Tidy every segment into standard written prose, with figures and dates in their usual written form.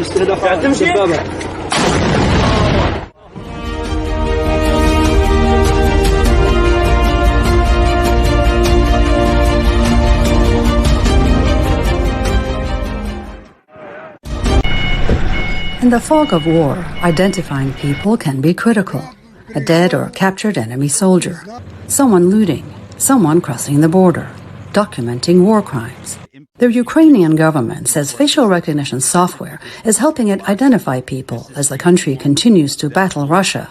In the fog of war, identifying people can be critical. A dead or captured enemy soldier, someone looting, someone crossing the border, documenting war crimes. The Ukrainian government says facial recognition software is helping it identify people as the country continues to battle Russia.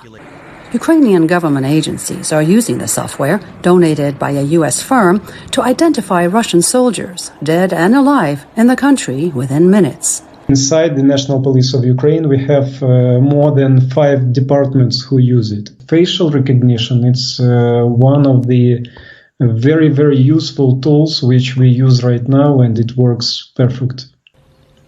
Ukrainian government agencies are using the software, donated by a U.S. firm, to identify Russian soldiers, dead and alive, in the country within minutes. Inside the National Police of Ukraine, we have more than 5 departments who use it. Facial recognition, it's one of the very, very useful tools which we use right now, and it works perfect.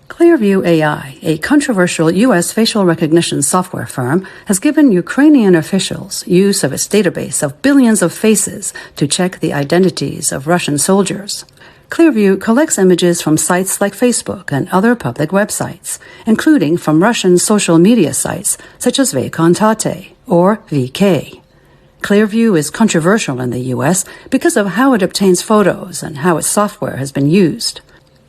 Clearview AI, a controversial U.S. facial recognition software firm, has given Ukrainian officials use of its database of billions of faces to check the identities of Russian soldiers. Clearview collects images from sites like Facebook and other public websites, including from Russian social media sites such as VKontakte or VK. Clearview is controversial in the U.S. because of how it obtains photos and how its software has been used.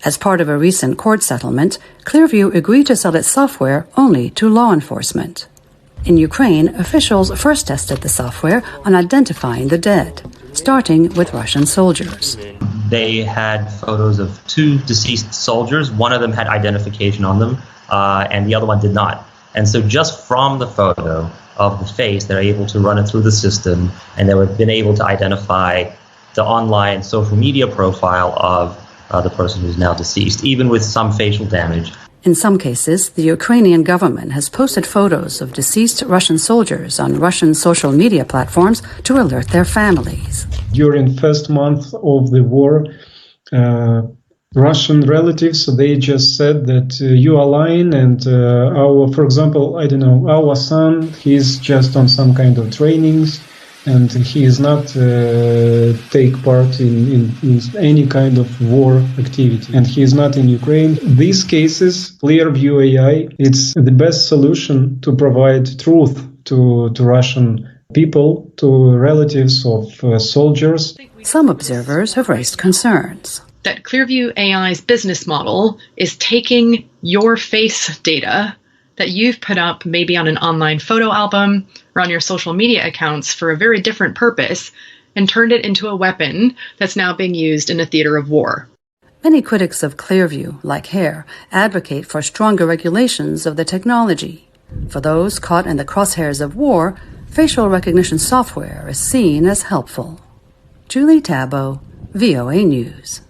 As part of a recent court settlement, Clearview agreed to sell its software only to law enforcement. In Ukraine, officials first tested the software on identifying the dead, starting with Russian soldiers. They had photos of 2 deceased soldiers. One of them had identification on them, and the other one did not. And so just from the photo of the face, they're able to run it through the system, and they've been able to identify the online social media profile of the person who's now deceased, even with some facial damage. In some cases, the Ukrainian government has posted photos of deceased Russian soldiers on Russian social media platforms to alert their families. During first month of the war, Russian relatives, they just said that you are lying, and for example, our son, he's just on some kind of trainings, and he is not take part in any kind of war activity, and he is not in Ukraine. These cases, Clearview AI, it's the best solution to provide truth to Russian people, to relatives of soldiers. Some observers have raised concerns that Clearview AI's business model is taking your face data that you've put up maybe on an online photo album or on your social media accounts for a very different purpose and turned it into a weapon that's now being used in a theater of war. Many critics of Clearview, like Hare, advocate for stronger regulations of the technology. For those caught in the crosshairs of war, facial recognition software is seen as helpful. Julie Taboh, VOA News.